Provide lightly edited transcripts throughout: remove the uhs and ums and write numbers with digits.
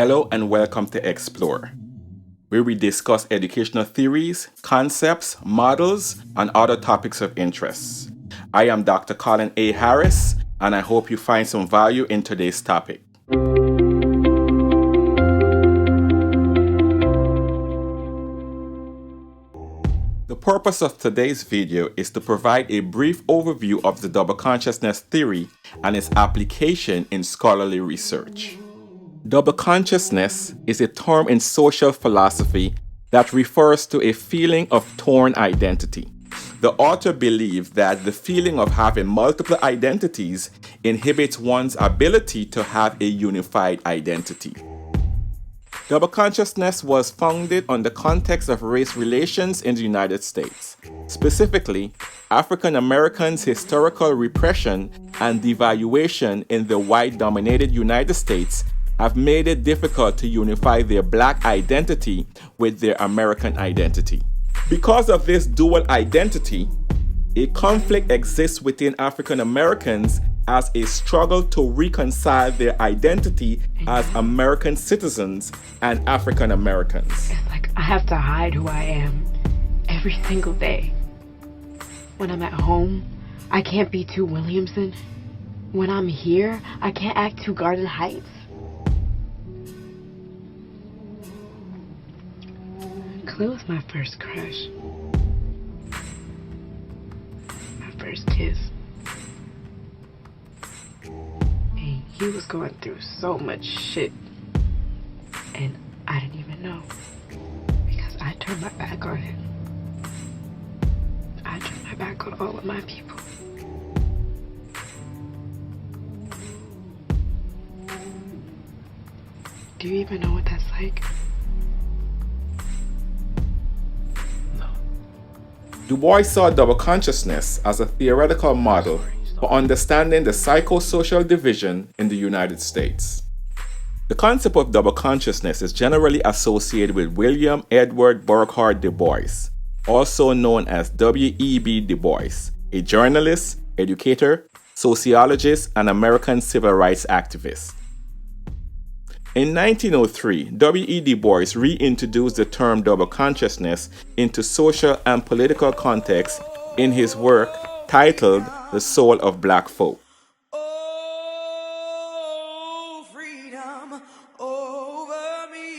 Hello and welcome to XPlore, where we discuss educational theories, concepts, models, and other topics of interest. I am Dr. Colin A Harris, and I hope you find some value in today's topic. The purpose of today's video is to provide a brief overview of the double consciousness theory and its application in scholarly research. Double consciousness is a term in social philosophy that refers to a feeling of torn identity. The author believed that the feeling of having multiple identities inhibits one's ability to have a unified identity. Double consciousness was founded on the context of race relations in the United States, specifically African Americans' historical repression and devaluation in the white-dominated United States have made it difficult to unify their Black identity with their American identity. Because of this dual identity, a conflict exists within African Americans as a struggle to reconcile their identity as American citizens and African Americans. It's like I have to hide who I am every single day. When I'm at home, I can't be too Williamson. When I'm here, I can't act too Garden Heights. Clay was my first crush. My first kiss. And he was going through so much shit. And I didn't even know. Because I turned my back on him. I turned my back on all of my people. Do you even know what that's like? Du Bois saw double consciousness as a theoretical model for understanding the psychosocial division in the United States. The concept of double consciousness is generally associated with William Edward Burghardt Du Bois, also known as W.E.B. Du Bois, a journalist, educator, sociologist, and American civil rights activist. In 1903, W.E. Du Bois reintroduced the term double consciousness into social and political context in his work titled The Soul of Black Folk.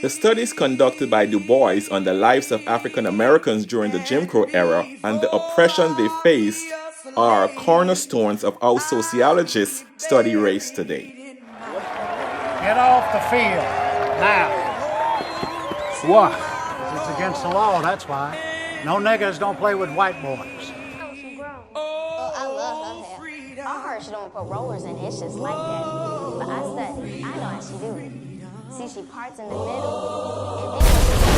The studies conducted by Du Bois on the lives of African Americans during the Jim Crow era and the oppression they faced are cornerstones of how sociologists study race today. Get off the field, now. Why? It's against the law, that's why. No niggers don't play with white boys. Oh, I love her hair. I heard she don't put rollers in, it's just like that. But I study, I know how she do it. See, she parts in the middle, and then...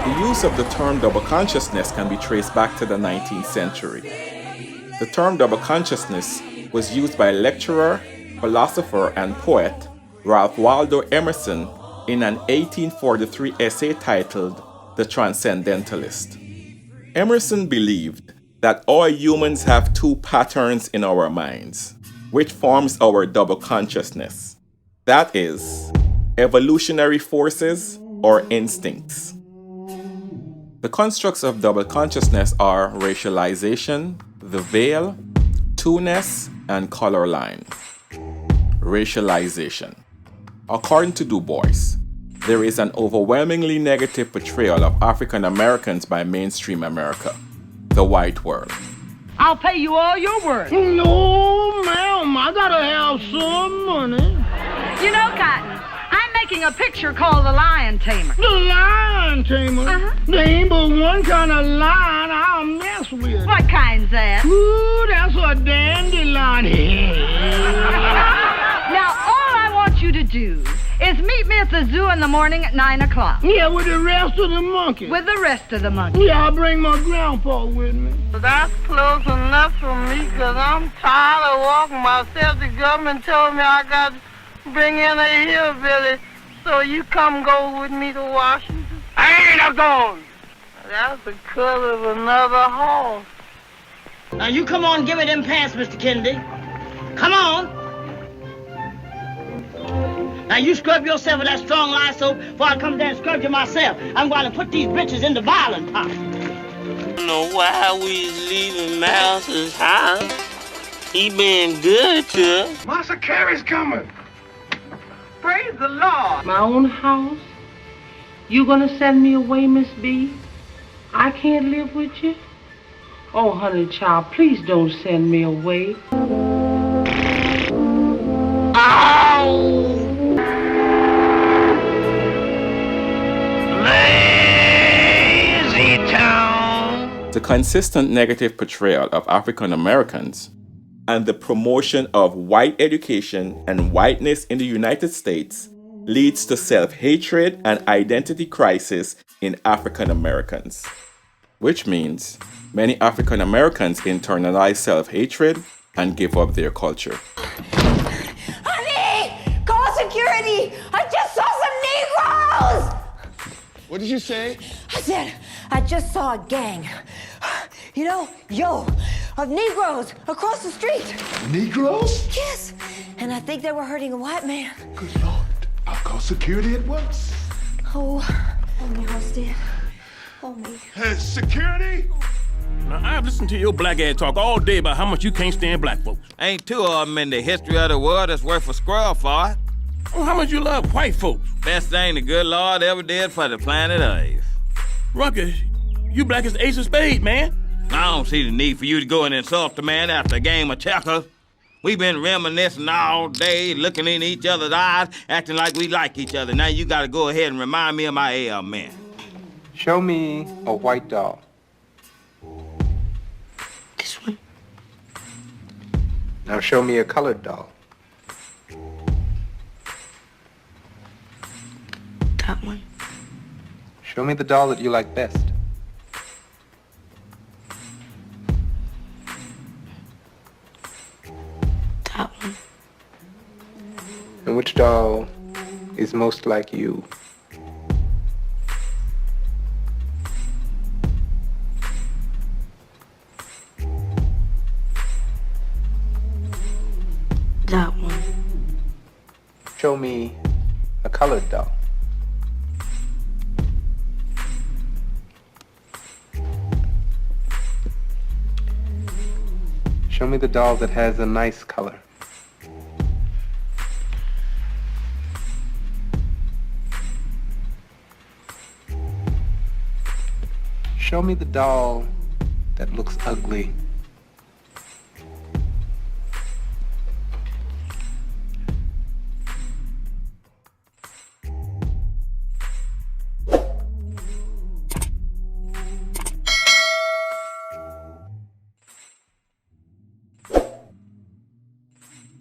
The use of the term double consciousness can be traced back to the 19th century. The term double consciousness was used by lecturer, philosopher, and poet Ralph Waldo Emerson in an 1843 essay titled The Transcendentalist. Emerson believed that all humans have two patterns in our minds, which forms our double consciousness. That is, evolutionary forces or instincts. The constructs of double consciousness are racialization, the veil, two-ness, and color line. Racialization. According to Du Bois, there is an overwhelmingly negative portrayal of African Americans by mainstream America, the white world. I'll pay you all your worth. No, ma'am, I gotta have some money. You know, Cotton, I'm making a picture called The Lion Tamer. The lion tamer? There ain't but one kind of lion I'll mess with. What kind's that? Ooh, that's a dandelion. Now, all I want you to do is meet me at the zoo in the morning at 9 o'clock. Yeah, with the rest of the monkeys. With the rest of the monkeys. Yeah, I'll bring my grandpa with me. That's close enough for me, because I'm tired of walking myself. The government told me I got to bring in a hillbilly, so you come go with me to Washington. I ain't a going. That's the color of another horse. Now you come on and give me them pants, Mr. Kennedy. Come on. Now you scrub yourself with that strong lye soap before I come down and scrub you myself. I'm going to put these bitches in the violent pot. I don't know why we leaving Mouse's house. He been good to us. Master Carey's coming. Praise the Lord. My own house? You gonna send me away, Miss B? I can't live with you? Oh, honey child, please don't send me away. Lazy town. The consistent negative portrayal of African Americans and the promotion of white education and whiteness in the United States leads to self-hatred and identity crisis in African Americans, which means many African Americans internalize self-hatred and give up their culture. Honey! Call security! I just saw some Negroes! What did you say? I said, I just saw a gang. Of Negroes across the street. Negroes? Yes. And I think they were hurting a white man. Good Lord. I'll call security at once. Oh me, Halstead. Oh, me. Hey, security? Now, I've listened to your black ass talk all day about how much you can't stand black folks. Ain't two of them in the history of the world that's worth a squirrel for it. Well, how much you love white folks? Best thing the good Lord ever did for the planet Earth. Ruckus, you black as ace of spades, man. I don't see the need for you to go and insult the man after a game of checkers. We've been reminiscing all day, looking in each other's eyes, acting like we like each other. Now you gotta go ahead and remind me of my ailment. Show me a white doll. This one. Now show me a colored doll. That one. Show me the doll that you like best. That one. And which doll is most like you? That one. Show me a colored doll. Show me the doll that has a nice color. Show me the doll that looks ugly.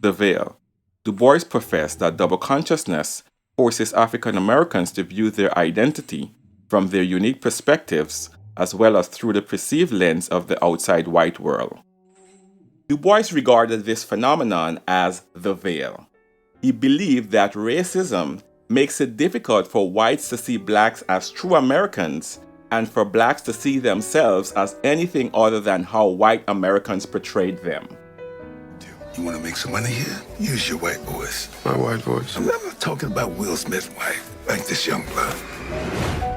The Veil. Du Bois professed that double consciousness forces African Americans to view their identity from their unique perspectives as well as through the perceived lens of the outside white world. Du Bois regarded this phenomenon as the veil. He believed that racism makes it difficult for whites to see blacks as true Americans and for blacks to see themselves as anything other than how white Americans portrayed them. You want to make some money here? Use your white voice. My white voice. I'm not talking about Will Smith's wife, like this young blood.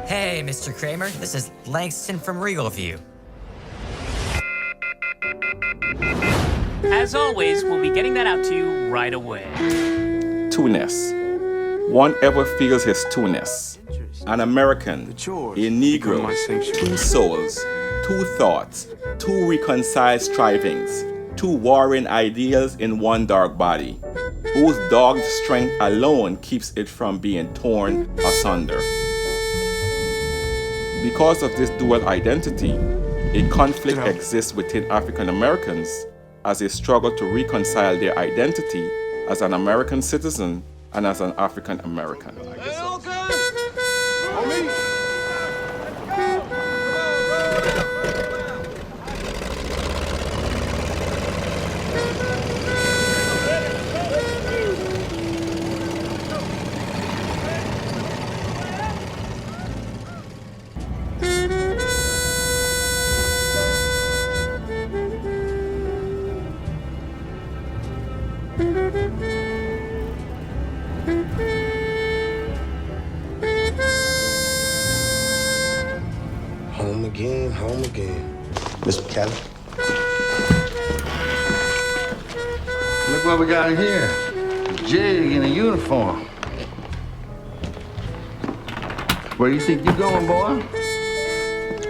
Hey, Mr. Kramer, this is Langston from Regal View. As always, we'll be getting that out to you right away. Two-ness. One ever feels his two-ness. An American, a Negro, two souls, two thoughts, two reconciled strivings, two warring ideals in one dark body, whose dogged strength alone keeps it from being torn asunder. Because of this dual identity, a conflict exists within African Americans as they struggle to reconcile their identity as an American citizen and as an African American. Home again, home again. Mr. Kelly. Look what we got here. A jig in a uniform. Where do you think you're going, boy?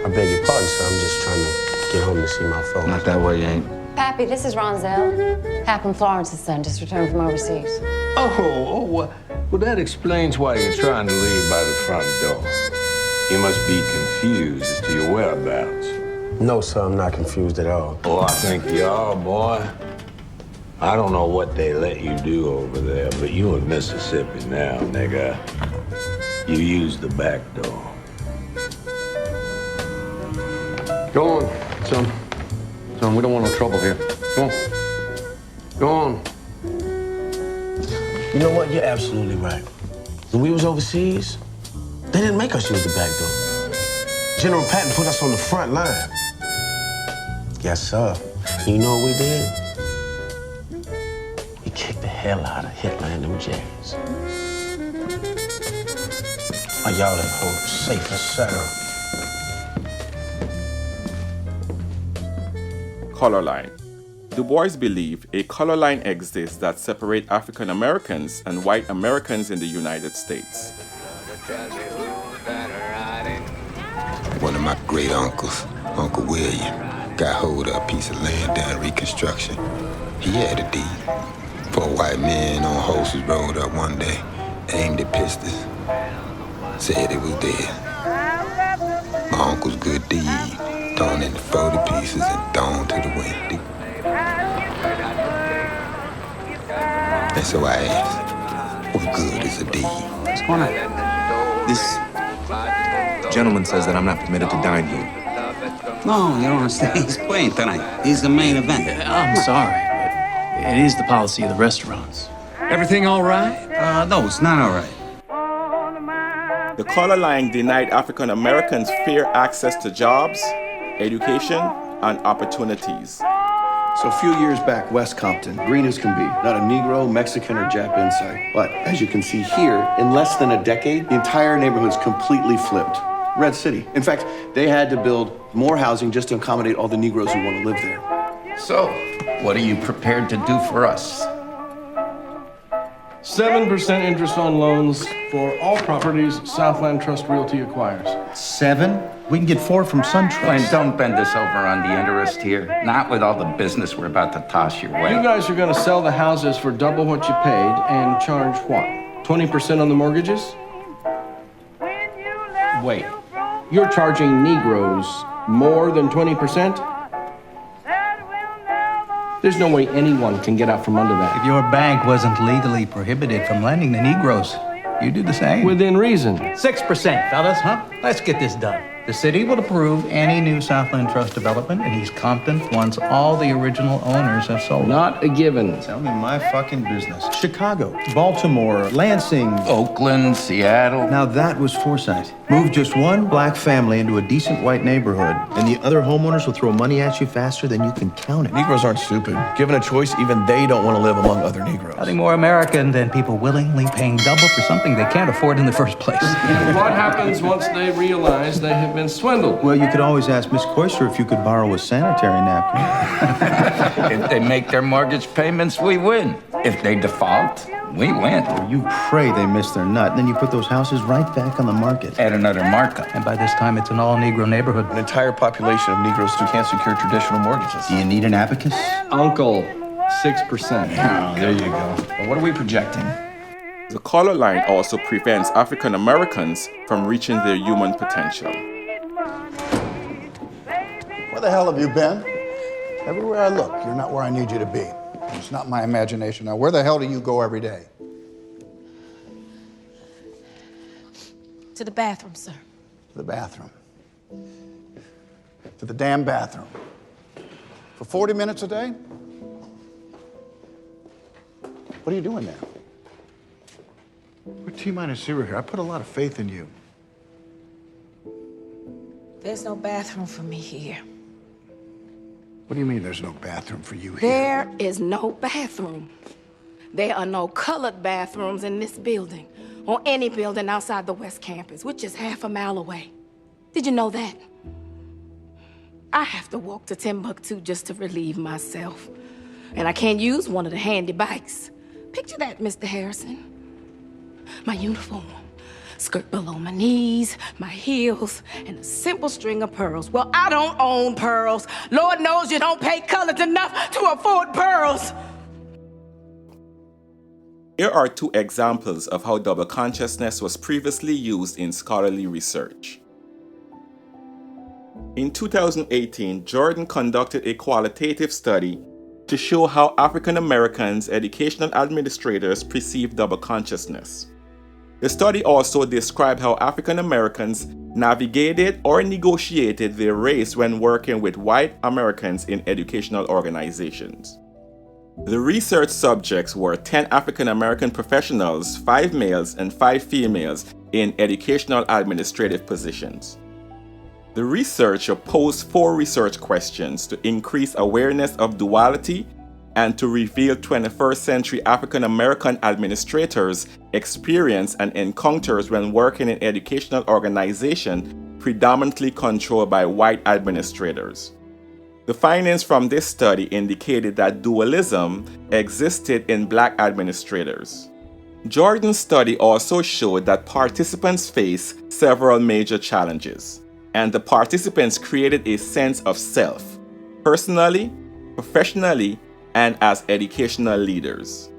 I beg your pardon, sir. I'm just trying to get home to see my folks. Not that way, you ain't. Pappy, this is Ronzel. Hap and Florence's son, just returned from overseas. Well, that explains why you're trying to leave by the front door. You must be confused as to your whereabouts. No, sir, I'm not confused at all. Oh, I think you are, boy. I don't know what they let you do over there, but you in Mississippi now, nigga. You use the back door. Go on, son. Son, we don't want no trouble here. Go on. Go on. You know what? You're absolutely right. When we was overseas, they didn't make us use the back door. General Patton put us on the front line. Yes, sir. And you know what we did? We kicked the hell out of Hitler and them Jays. Are y'all at home safe and sound? Color line. Du Bois believed a color line exists that separates African Americans and white Americans in the United States. One of my great uncles, Uncle William, got hold of a piece of land down Reconstruction. He had a deed. Four white men on horses rode up one day, aimed at pistols, said it was dead. My uncle's good deed, thrown into 40 pieces and thrown to the wind. And so I asked, what good is a deed? What's going on? This gentleman says that I'm not permitted to dine here. No, you don't understand. He's playing tonight. He's the main event. I'm sorry, but it is the policy of the restaurants. Everything all right? No, it's not all right. The color line denied African Americans fair access to jobs, education, and opportunities. So a few years back, West Compton, green as can be, not a Negro, Mexican, or Jap in sight. But as you can see here, in less than a decade, the entire neighborhood's completely flipped. Red City. In fact, they had to build more housing just to accommodate all the Negroes who want to live there. So, what are you prepared to do for us? 7% interest on loans for all properties Southland Trust Realty acquires. 7? We can get 4 from SunTrust. And don't bend us over on the interest here. Not with all the business we're about to toss your way. You guys are going to sell the houses for double what you paid and charge what? 20% on the mortgages? Wait, you're charging Negroes more than 20%? There's no way anyone can get out from under that. If your bank wasn't legally prohibited from lending to Negroes, you do the same. Within reason. 6%, fellas, huh? Let's get this done. The city will approve any new Southland Trust development in East Compton once all the original owners have sold. Not a given. Tell me my fucking business. Chicago, Baltimore, Lansing, Oakland, Seattle. Now that was foresight. Move just one black family into a decent white neighborhood, and the other homeowners will throw money at you faster than you can count it. Negroes aren't stupid. Given a choice, even they don't want to live among other Negroes. Nothing more American than people willingly paying double for something they can't afford in the first place. What happens once they realize they have been swindled? Well, you could always ask Miss Koister if you could borrow a sanitary napkin. If they make their mortgage payments, we win. If they default, we win. Well, you pray they miss their nut, and then you put those houses right back on the market. Add another markup. And by this time, it's an all-Negro neighborhood. An entire population of Negroes who can't secure traditional mortgages. Do you need an abacus? Uncle, 6%. Oh, there you go. Well, what are we projecting? The color line also prevents African Americans from reaching their human potential. Where the hell have you been? Everywhere I look, you're not where I need you to be. It's not my imagination. Now, where the hell do you go every day? To the bathroom, sir. To the bathroom. To the damn bathroom. For 40 minutes a day? What are you doing there? We're T-minus 0 here. I put a lot of faith in you. There's no bathroom for me here. What do you mean there's no bathroom for you here? There is no bathroom. There are no colored bathrooms in this building or any building outside the West Campus, which is half a mile away. Did you know that? I have to walk to Timbuktu just to relieve myself. And I can't use one of the handy bikes. Picture that, Mr. Harrison. My uniform, skirt below my knees, my heels, and a simple string of pearls. Well, I don't own pearls. Lord knows you don't pay colors enough to afford pearls. Here are two examples of how double consciousness was previously used in scholarly research. In 2018, Jordan conducted a qualitative study to show how African Americans educational administrators perceive double consciousness. The study also described how African Americans navigated or negotiated their race when working with white Americans in educational organizations. The research subjects were 10 African American professionals, 5 males and 5 females in educational administrative positions. The researcher posed 4 research questions to increase awareness of duality and to reveal 21st century African American administrators' experience and encounters when working in educational organizations predominantly controlled by white administrators. The findings from this study indicated that dualism existed in black administrators. Jordan's study also showed that participants face several major challenges, and the participants created a sense of self, personally, professionally, and as educational leaders.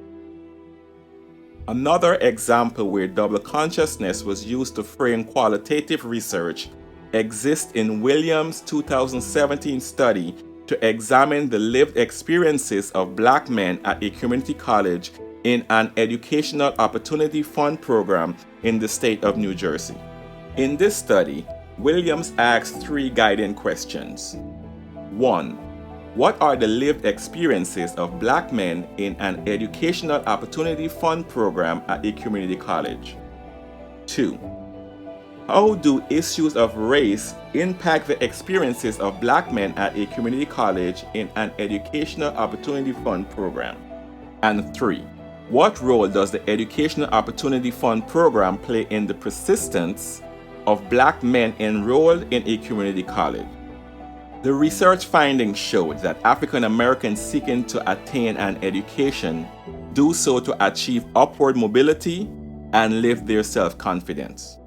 Another example where double consciousness was used to frame qualitative research exists in Williams' 2017 study to examine the lived experiences of black men at a community college in an Educational Opportunity Fund program in the state of New Jersey. In this study, Williams asked 3 guiding questions. 1. What are the lived experiences of black men in an Educational Opportunity Fund program at a community college? 2. How do issues of race impact the experiences of black men at a community college in an Educational Opportunity Fund program? And 3. What role does the Educational Opportunity Fund program play in the persistence of black men enrolled in a community college? The research findings showed that African Americans seeking to attain an education do so to achieve upward mobility and lift their self-confidence.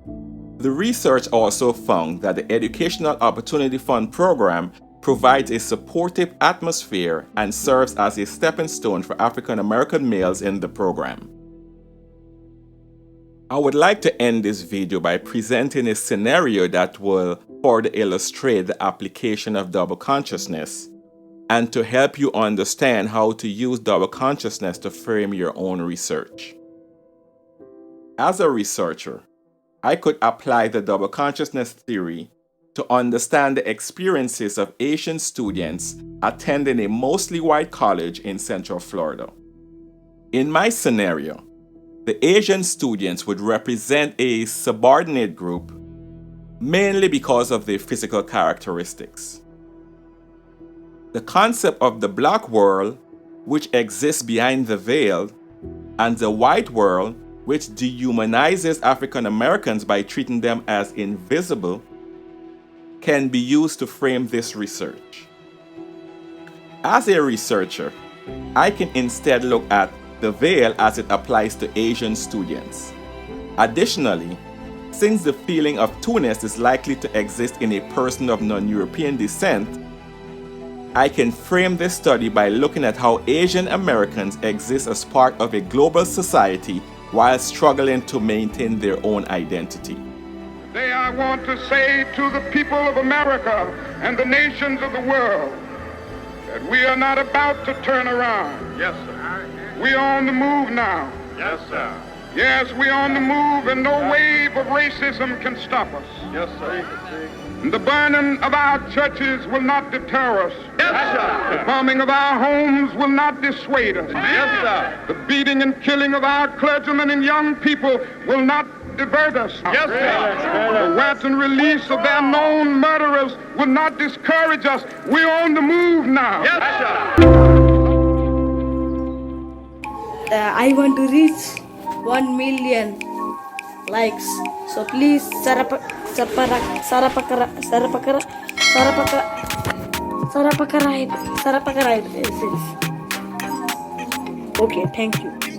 The research also found that the Educational Opportunity Fund program provides a supportive atmosphere and serves as a stepping stone for African American males in the program. I would like to end this video by presenting a scenario that will further illustrate the application of double consciousness and to help you understand how to use double consciousness to frame your own research. As a researcher, I could apply the double consciousness theory to understand the experiences of Asian students attending a mostly white college in Central Florida. In my scenario, the Asian students would represent a subordinate group mainly because of their physical characteristics. The concept of the black world, which exists behind the veil, and the white world, which dehumanizes African Americans by treating them as invisible, can be used to frame this research. As a researcher, I can instead look at the veil as it applies to Asian students. Additionally, since the feeling of two-ness is likely to exist in a person of non-European descent, I can frame this study by looking at how Asian Americans exist as part of a global society while struggling to maintain their own identity. Today I want to say to the people of America and the nations of the world that we are not about to turn around. Yes, sir. We are on the move now. Yes, sir. Yes, we are on the move, and no wave of racism can stop us. Yes, sir. The burning of our churches will not deter us. Yes, sir. The bombing of our homes will not dissuade us. Yes, sir. The beating and killing of our clergymen and young people will not divert us. Yes, sir. The wanton release of their known murderers will not discourage us. We're on the move now. Yes, sir. I want to reach 1 million likes. So please subscribe. Okay, thank you.